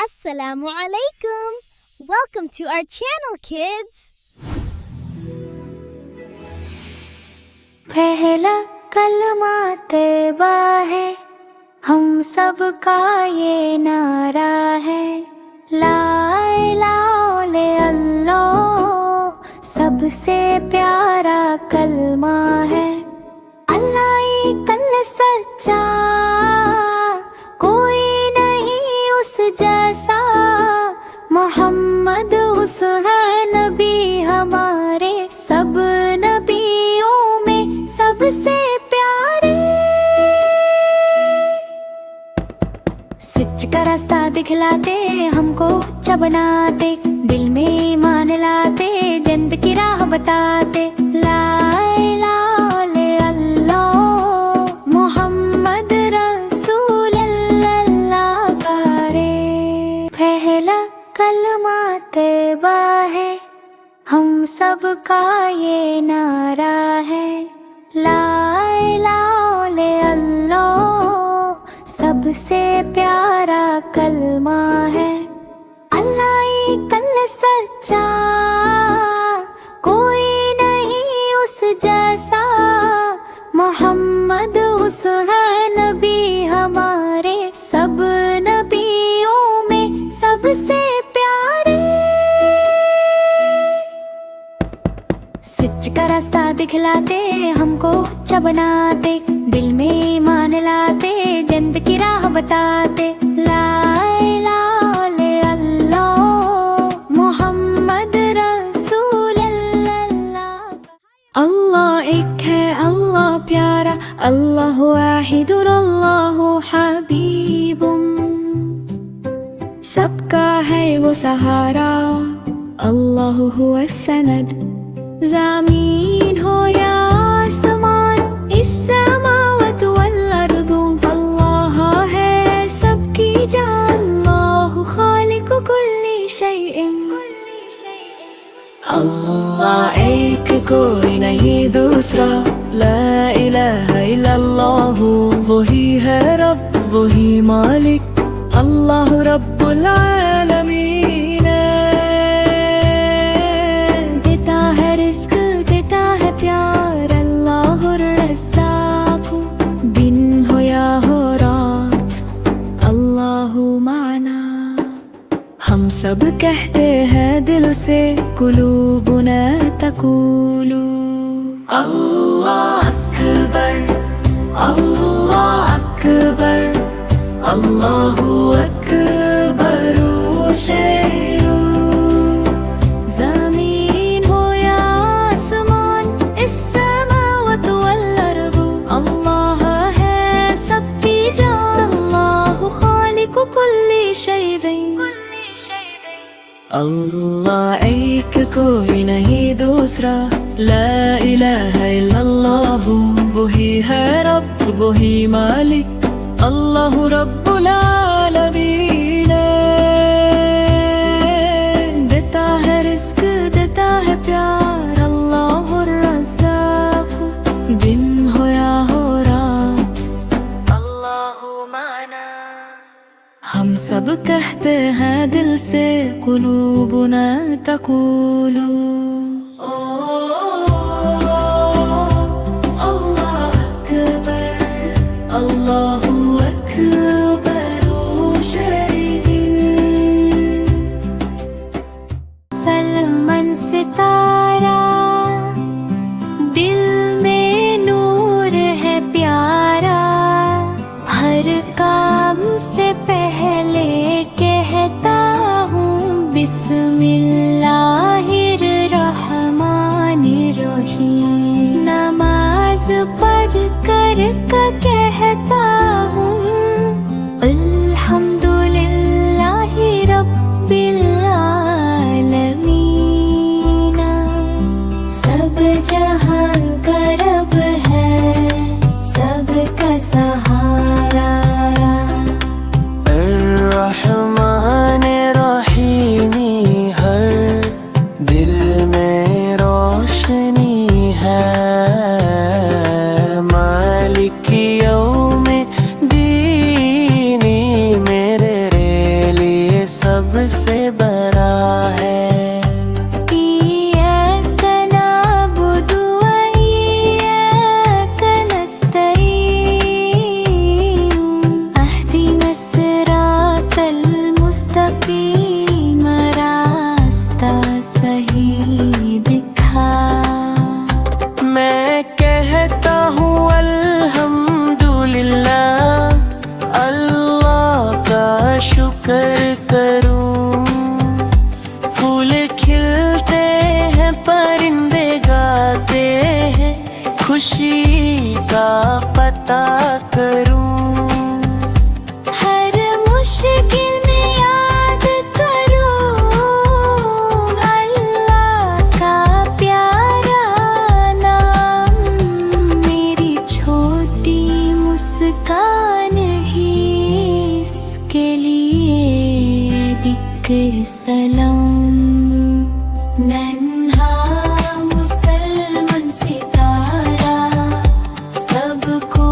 Assalamu alaikum. Welcome to our channel, kids. पहला कलमा तैबा है, हम सब का ये नारा है। ला इलाहा इल्लल्लाह सबसे प्यारा कलमा है। अल्लाह एक सच्चा, कोई नहीं उस जैसा। मोहम्मद उस है नबी हमारे, सब नबियों में सबसे प्यारे। सच का रास्ता दिखलाते, हमको अच्छा बनाते, दिल में ईमान लाते, जन्नत की राह बताते। ला इलाहा इल्लल्लाह मोहम्मद रसूल अल्लाह करे। पहला कलमा तैबा है, हम सब का ये नारा है। ला इलाहा इल्लल्लाह सबसे प्यारा कलमा है। अल्लाह एक सच्चा, कोई नहीं उस जैसा। मोहम्मद उस है नबी हमारे, सब नबियों में सबसे प्यारे। सच का रास्ता दिखलाते, हमको अच्छा बनाते, दिल में ईमान लाते, जन्नत की राह बताते। ला इलाहा इल्लल्लाह मोहम्मद रसूल अल्लाह। अल्लाह एक है, अल्लाह प्यारा, अल्लाह वाहिदुन, अल्लाह हबीबुन। सबका है वो सहारा, अल्लाह हुवा सनद। ज़मीन हो या आसमान, इस समावत वल अर्दु, अल्लाह है सबकी जान। अल्लाह खालिक कुल्ली शैइन। अल्लाह एक, कोई नहीं दूसरा। ला इलाहा इल्लल्लाह वही है रब, वही मालिक, अल्लाह रब्बुल आलमीन। देता है रिज़्क़, देता है प्यार, अल्लाह रज़्ज़ाक़। दिन हो या हो रात, अल्लाह माना। हम सब कहते हैं दिल से, कुलूबुना तक़ूलु अल्लाह अकबर, अल्लाह अकबर, अल्लाहु अकबर शैअ। ज़मीन हो या आसमान, इस समावत वल अर्दु, अल्लाह है सबकी जान। अल्लाहु खालिकु कुल्ली शैइन। अल्लाह एक, कोई नहीं दूसरा। ला इलाहा इल्लल्लाह वही है रब, वही मालिक, अल्लाह रब्बुल आलमीन। देता है रिज़्क़, देता है प्यार, अल्लाह रज़्ज़ाक़। दिन हो या हो रात, अल्लाह माना। हम सब कहते हैं दिल से, कुलूबुना तक़ूलु अल्लाह अकबर, अल्लाहु अकबर शैइन। सलमान सितारा, दिल में नूर है प्यारा। हर काम से पहले कहता हूँ बिस्मिल्लाहिर्रहमानिर्रहीम। करूं। फूल खिलते हैं, परिंदे गाते हैं, खुशी का पता करूं। हर मुश्किल में याद करूं अल्लाह का प्यारा नाम। मेरी छोटी मुस्कान ही इसके लिए दिक सलाम। नन्हा मुसलमान सितारा सबको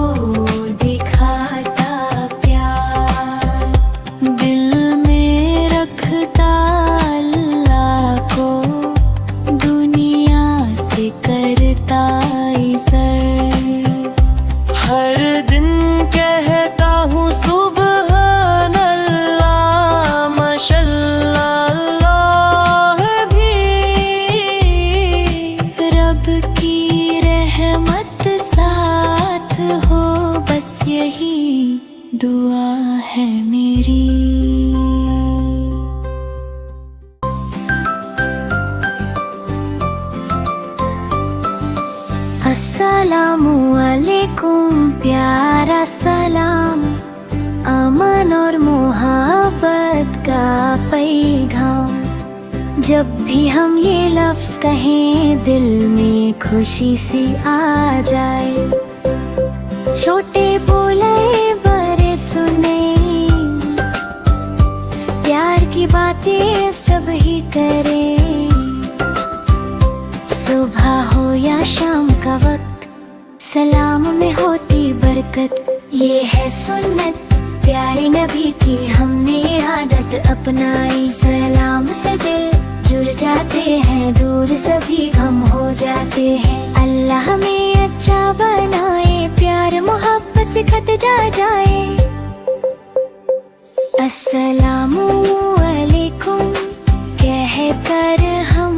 दिखाता प्यार। दिल में रखता अल्लाह को, दुनिया से करता इज़्ज़त। हर दिन कहता हूँ सुबहान अल्लाह, माशल्लाह अल्लाह भी। रब की रहमत साथ हो, बस यही दुआ है मेरी। अस्सलामु अलैकुम प्यारा सलाम, अमन और मोहब्बत का पैगाम। जब भी हम ये लफ्ज़ कहें, दिल में खुशी सी आ जाए। छोटे बोले बड़े सुने, प्यार की बातें सब ही करें। सुबह हो या शाम का वक्त, सलाम में होती बरकत। ये है सुन्नत प्यारे नबी की, हमने आदत अपनाई। सलाम से दिल जुड़ जाते हैं, दूर सभी गम हो जाते हैं। अल्लाह हमें अच्छा बनाए, प्यार मोहब्बत से खतरा जाए। अस्सलामु अलैकुम कह कर हम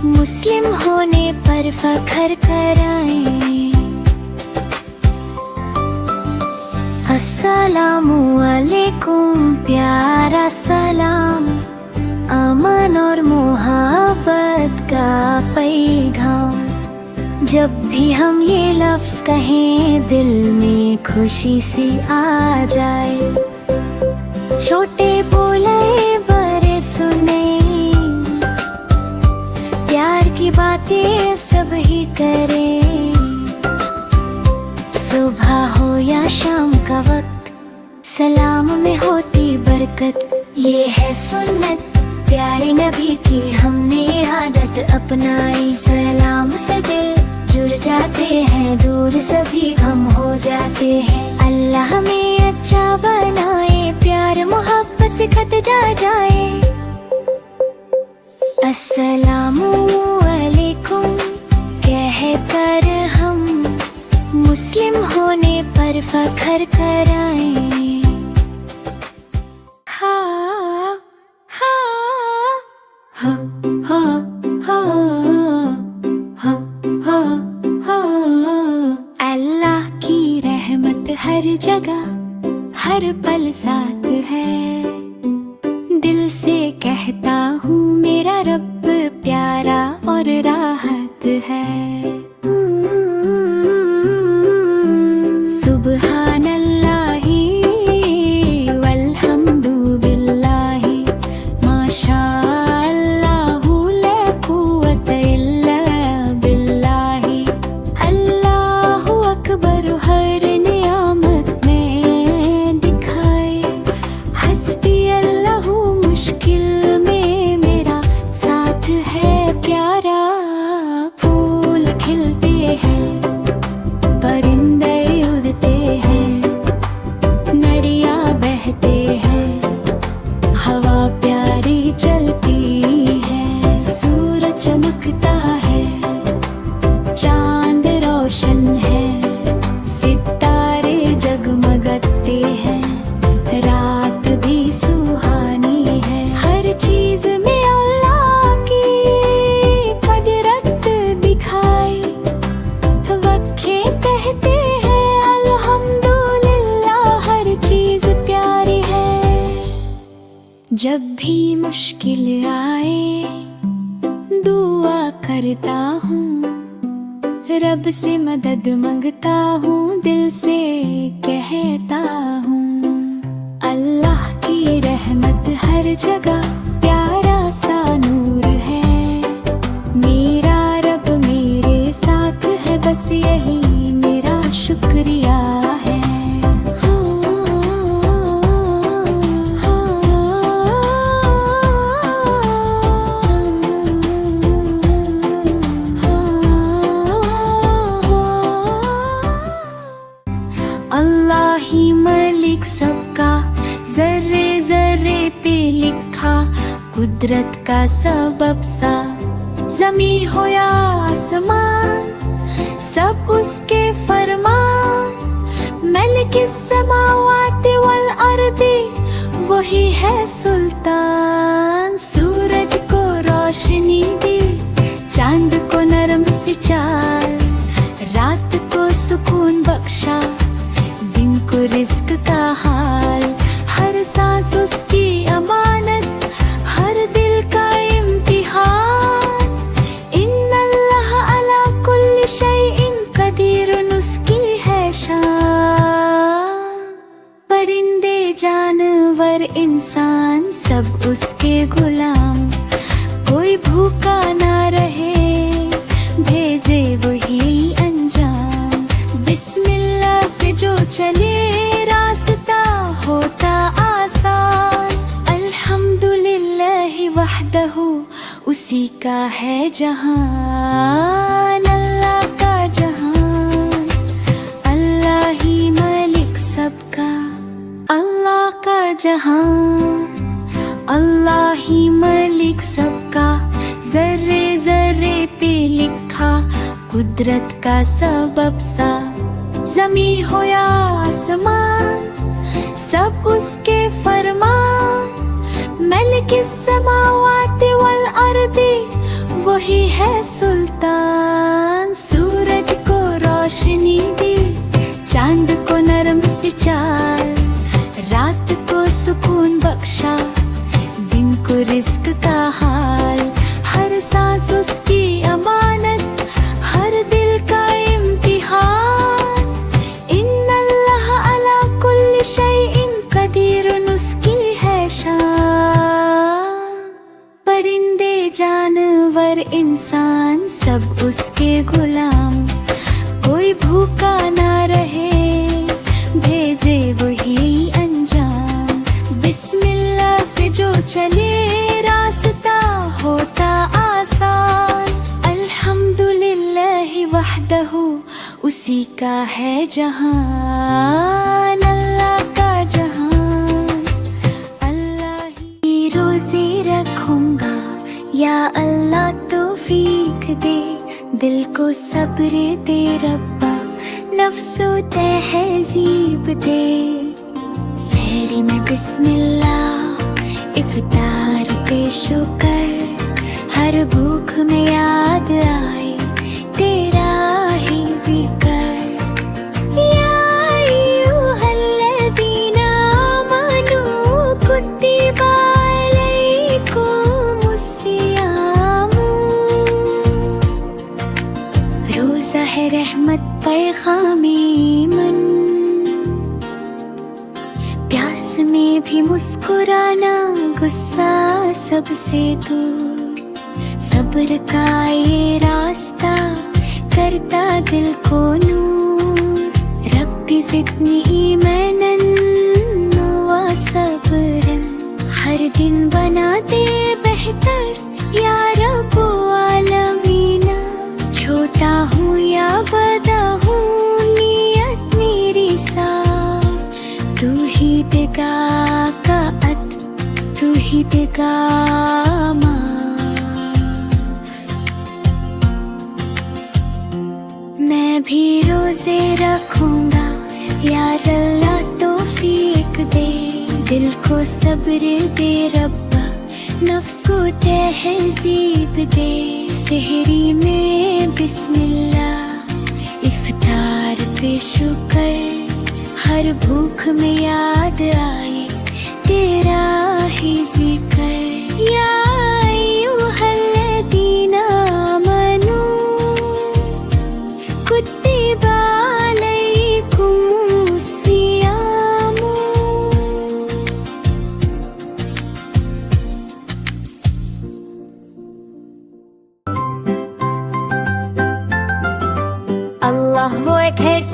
मुस्लिम होने पर फख्र कराएं। अस्सलामु अलैकुम प्यारा सलाम, अमन और मोहब्बत का पैगाम। जब भी हम ये लफ्ज़ कहें, दिल में खुशी सी आ जाए। छोटे बोले बड़े सुने, प्यार की बातें सब ही करें। सुबह हो या शाम का वक्त, सलाम में होती बरकत। ये है सुन्नत प्यारे नबी की, हमने आदत अपनाई। सलाम से दिल जुड़ जाते हैं, दूर सभी गम हो जाते हैं। अल्लाह हमें अच्छा बनाए, प्यार मोहब्बत से खतरा जाए। अस्सलामु अलैकुम कह कर हम मुस्लिम होने पर फख्र कराएं। हा हा हा हा हा हा हा हा। अल्लाह की रहमत हर जगह हर पल साथ है। दिल से कहता हूँ मेरा रब प्यारा और राहत है। सुबहान अल्लाही वल्हम्दु बिल्लाही, माशा अल्लाहु ला कुव्वत इल्ला बिल्लाही। अल्लाहु अकबर हर नियामत में दिखाए, हस्बी जब भी मुश्किल आए दुआ करता हूँ, रब से मदद मांगता हूँ, दिल से कहता हूँ। अल्लाह की रहमत हर जगह प्यारा सा नूर है, मेरा रब मेरे साथ है, बस यही मेरा शुक्रिया है। अल्लाह ही मालिक सबका, जर्रे जर्रे पे लिखा, कुदरत का सबब सा, ज़मी हो या आसमान सब उसके फरमान। मलिकिस समावाति वल अर्दी, वही है सुल्तान। सूरज को रोशनी दी, चांद को नरम सी चाल, रात को सुकून बख्शा, दिन को रिस्क का हाल। हर सांस उसकी अमानत, हर दिल का इम्तिहान। इन्नल्लाह अला कुल्ली शैइन कदीरुन, उसकी है शान। परिंदे जानवर इंसान सब उसके गुलाम, कोई भूखा ना रहे, भेजे वही अंजाम। बिस्मिल्लाह से जो चले रास्ता होता आसान। अल्हम्दुलिल्लाहि वहदहू, उसी का है जहान। अल्लाह का जहान, अल्लाह ही मालिक सबका। अल्लाह का जहान, अल्लाह ही मालिक सबका, जर्रे जर्रे पे लिखा, कुदरत का सबब सा, ज़मी हो या आसमान सब उसके फरमान। मलिकिस समावाति वल अर्दी, वही है सुल्तान। सूरज को रोशनी दी, चांद को नरम सी चाल, रात को सुकून बख्शा, दिन को रिस्क का हाल। हर सांस उसकी अमानत, हर दिल का इम्तिहान। इन्नल्लाह अला कुल्ली शैइन कदीरुन, उसकी है शान। परिंदे जानवर इंसान सब उसके गुलाम, कोई भूखा ना रहे, भेजे वही अंजाम। बिस्मिल्लाह से जो चले रास्ता होता आसान। अल्हम्दुलिल्लाहि वहदहू, उसी का है जहान। अल्लाह का जहान, अल्लाह ही रोज़ी रखूंगा, या अल्लाह तौफीक दे, दिल को सब्र दे रब्बा, नफ्सो तहज़ीब दे। सहरी में बिस्मिल्लाह, इफ्तार पे शुक्र, हर भूख में याद आए तेरा ही जिक्र। या अय्युहल्लज़ीना आमनू कुतिबा अलैकुमुस्सियाम। रोज़ा है रहमत पैगामे मन, प्यास में भी मुस्कुराना, गुस्सा सबसे दूर। सब्र का ये रास्ता करता दिल को नूर। रब्बी ज़िदनी मनन व सब्रन, हर दिन बना दे बेहतर या रब्बो आलमीना। छोटा हूँ या बड़ा हूँ, नियत मेरी साफ, तू ही देगा कात, तू ही देगा माफ। मैं भी रोज़े रखूंगा, या अल्लाह तौफीक दे, दिल को सब्र दे रब्बा, नफ्स को तहज़ीब दे। सहरी में बिस्मिल्लाह, इफ्तार पे शुक्र, हर भूख में याद आए तेरा ही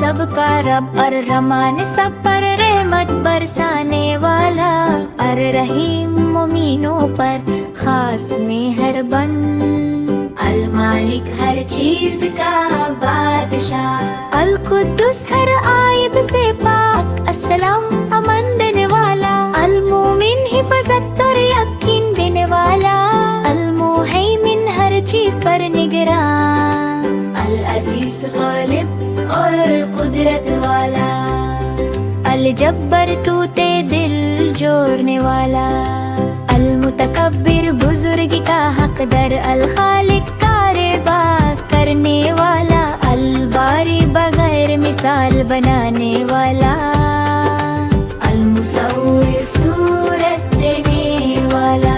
सबका रब और रहमान सब पर रहमत बरसाने वाला। और रहीम मोमिनों पर खास मेहरबान। अल मालिक हर चीज का बादशाह। अल कुद्दुस हर आयब से पाक। अस्सलाम अमन देने वाला। अल मोमिन हिफाजत और यकीन देने वाला। अल मुहैमिन हर चीज पर निगरान। अल अजीज गालिब और कुदरत वाला। अल जब्बर तूते दिल जोड़ने वाला। अल मुतकब्बिर बुजुर्ग का हकदर। अल खालिक कारेबा करने वाला। अल बारी बगैर मिसाल बनाने वाला। अल मुसव्विर सूरत देने वाला।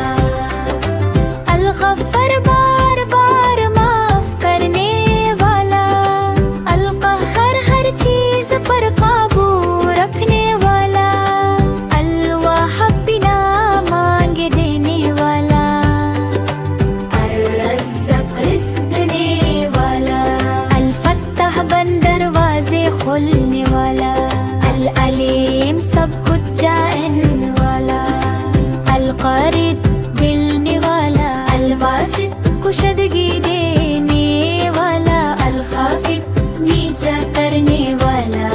अल गफ्फार बार बार माफ करने वाला। अल कहर हर चीज पर काबू रखने वाला। अल वाहब बिना मांगे देने वाला। अल रज़्ज़ाक़ रिज़्क़ देने वाला। अल फत्ताह बंद दरवाजे खोलने वाला। अल अलीम सब कुछ जानने वाला। अल क़रीब मिलने वाला। अल वासित कुशदगी देने वाला। अल खाफिद नीचा करने वाला।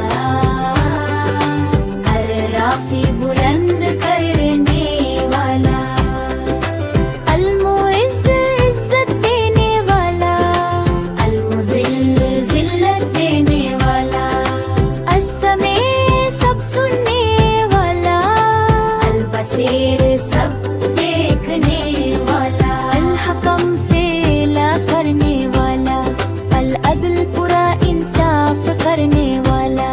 अल राफ़ी बुलंद करने वाला। अल मुइज़्ज़ इज़्ज़त देने वाला। अल मुज़िल्ल ज़िल्लत देने वाला। अस्समी सब सुनने वाला। अल बसीर सब देखने वाला। अल हकम फैसला करने वाला। अल अदल पूरा इंसाफ करने वाला।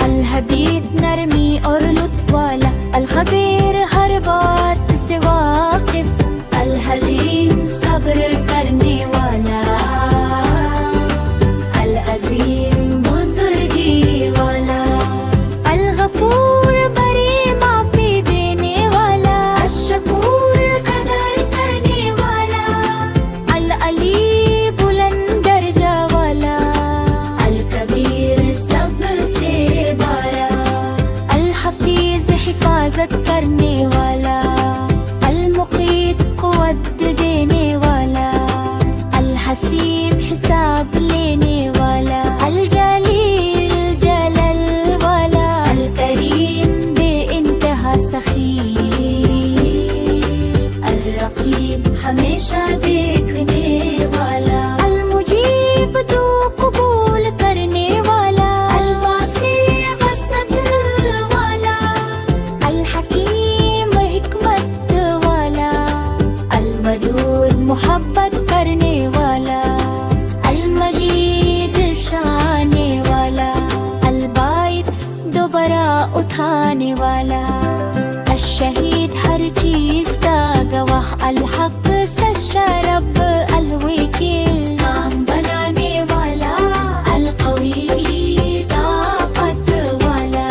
अल हदीद नरमी और लुत्फ वाला। अल खबीर हर बात से वाकिफ। अल हलीम सब्र करने वाला। अल अजीम बुजुर्गी वाला। अल गफूर बड़ी माफी देने वाला। अल शकूर कदर करने वाला। अल अली बुलंद दर्जा वाला। अल कबीर सबसे बड़ा। अल हफीज हिफाजत करने वाला। अल मुक़ीत क़ुव्वत देने वाला। अल हसीब हिसाब लेने वाला। अल जलील जलल वाला। अल करीम बेइंतहा सखी। अल रक़ीब हमेशा देखने वाला। अल मुजीब तो कबूल करने वाला। अल वासी वसत वाला। अल हकीम हिकमत वाला। अल वदूद मोहब्बत करने वाला। अल मजीद शाने वाला। अल बाइत दोबारा उठाने वाला। अल शहीद हर चीज का गवाह। अल हक सच्चा रब। अल वकील काम बनाने वाला। अल कवी ताकत वाला।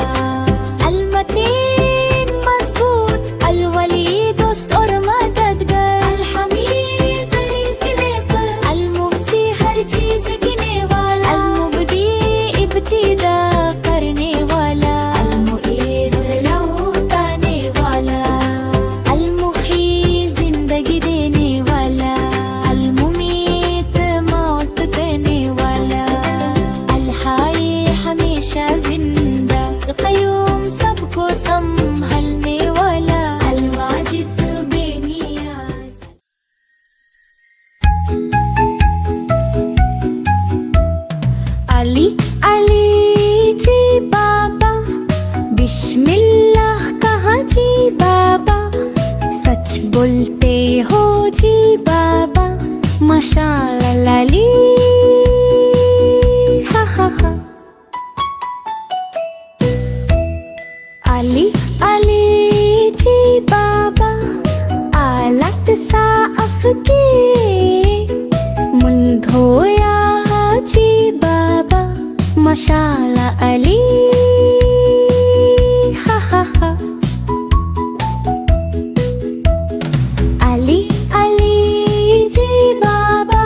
अल मतीन मजबूत। अल वली दोस्त और मददगार। अल हमीद तारीफ लेकर। अल मुहसी हर चीज गिने वाला। अल मुबदी इब्तिदा करने वाला। अल मुईद लौटाने वाला। अल मुही जिंदगी देने वाला। अल मुमीत मौत देने वाला। अल हाय हमेशा जिंदा। अल क़य्यूम सबको संभलने वाला। अल वाजिद बेनियाज़। अली अली जी बाबा बिस्मिल्लाह कहा जी बाबा। सच बोलते हो जी बाबा। माशाअल्लाह अली हा हा हा। अली अली जी बाबा आलत साफ के मुन धोया जी बाबा। माशाअल्लाह अली हा हा हा। अली अली जी बाबा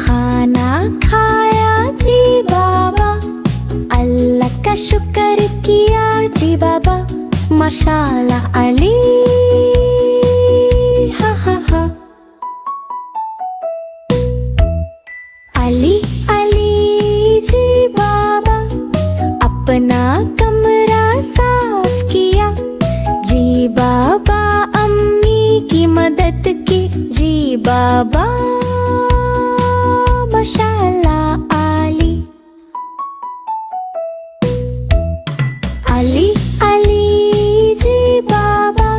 खाना खाया जी बाबा। माशाल्लाह अली। हा हा हा। अली अली जी बाबा अपना कमरा साफ किया। जी बाबा अम्मी की मदद की। जी बाबा माशाल्लाह अली। अली अली जी बाबा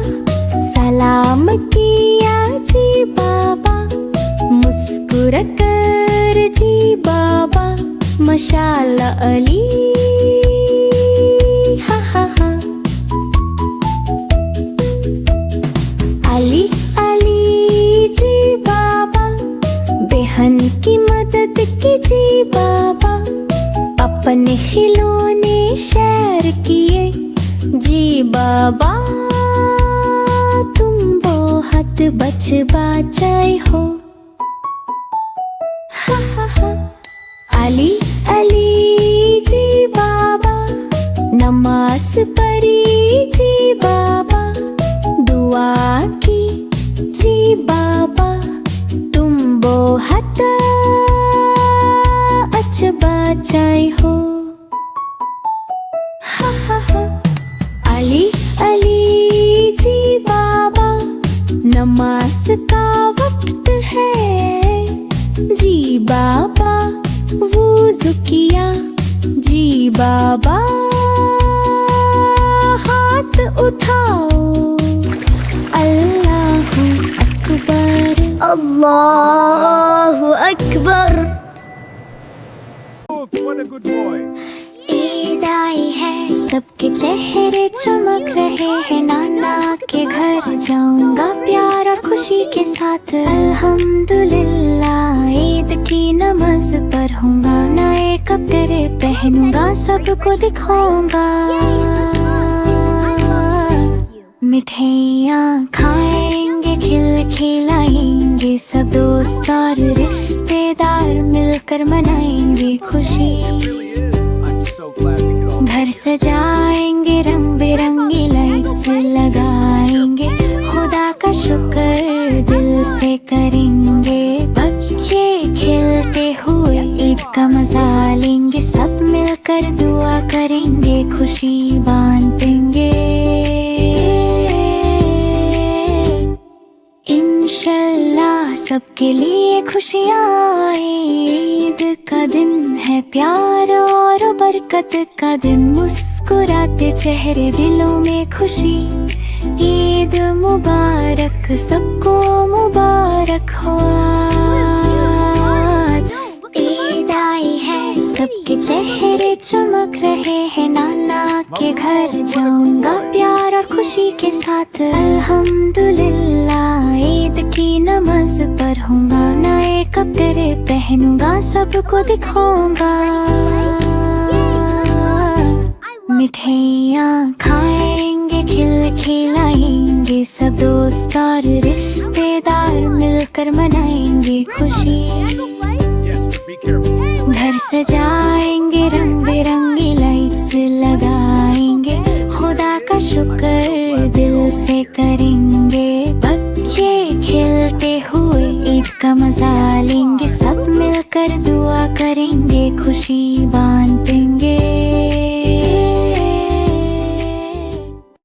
सलाम किया। जी बाबा मुस्कुरा कर जी बाबा माशाल्लाह अली। हा हा हा। अली अली जी बाबा बहन की मदद की। जी बाबा अपने खिलौने शेयर किए। जी बाबा तुम बहुत बच बचाए हो। हा हा हा। अली अली जी बाबा नमाज पढ़ी। जी बाबा दुआ की। जी बाबा तुम बहुत अच्छा बचाए हो। हा हा हा। अली अली जी बाबा नमाज का वक्त है। जी बाबा वुज़ू किया। जी बाबा हाथ उठाओ। अल्लाहु अकबर। अल्लाहु Akbar. What a good boy. Eid आई है सबके चेहरे चमक रहे हैं। नाना के घर जाऊंगा प्यार और खुशी के साथ। अल्हम्दुलिल्लाह ईद की नमाज पढ़ूंगा। नए कपड़े पहनूंगा सबको दिखाऊंगा। मिठाइयाँ खाएंगे खिलाएंगे सब दोस्त और रिश्तेदार मिलकर मनाएंगे खुशी। I'm so glad we could all. घर सजाएंगे रंग बिरंगी लाइट्स लगाएंगे। खुदा का शुक्र दिल से करेंगे। बच्चे खेलते हुए ईद का मजा लेंगे। सब मिलकर दुआ करेंगे खुशी बांटेंगे। इंशाल्लाह सबके लिए खुशियाँ आए। ईद का दिन है प्यार और बरकत का दिन। मुस्कुराते चेहरे दिलों में खुशी। ईद मुबारक सबको मुबारक हो आज। ईद आई है सबके चेहरे चमक रहे हैं। नाना के घर जाऊंगा प्यार और खुशी के साथ। अल्हम्दुलिल्लाह ईद की नमाज पढ़ूंगा। नए कपड़े पहनूंगा सबको दिखाऊंगा। मिठाइयाँ खाएंगे खिलाएंगे सब दोस्त और रिश्तेदार मिलकर मनाएंगे खुशी। Yes, but be careful. घर सजाएंगे रंग बिरंगी लाइट्स लगाएंगे। खुदा का शुक्र दिल से करेंगे। बच्चे खेलते हुए ईद का मजा लेंगे।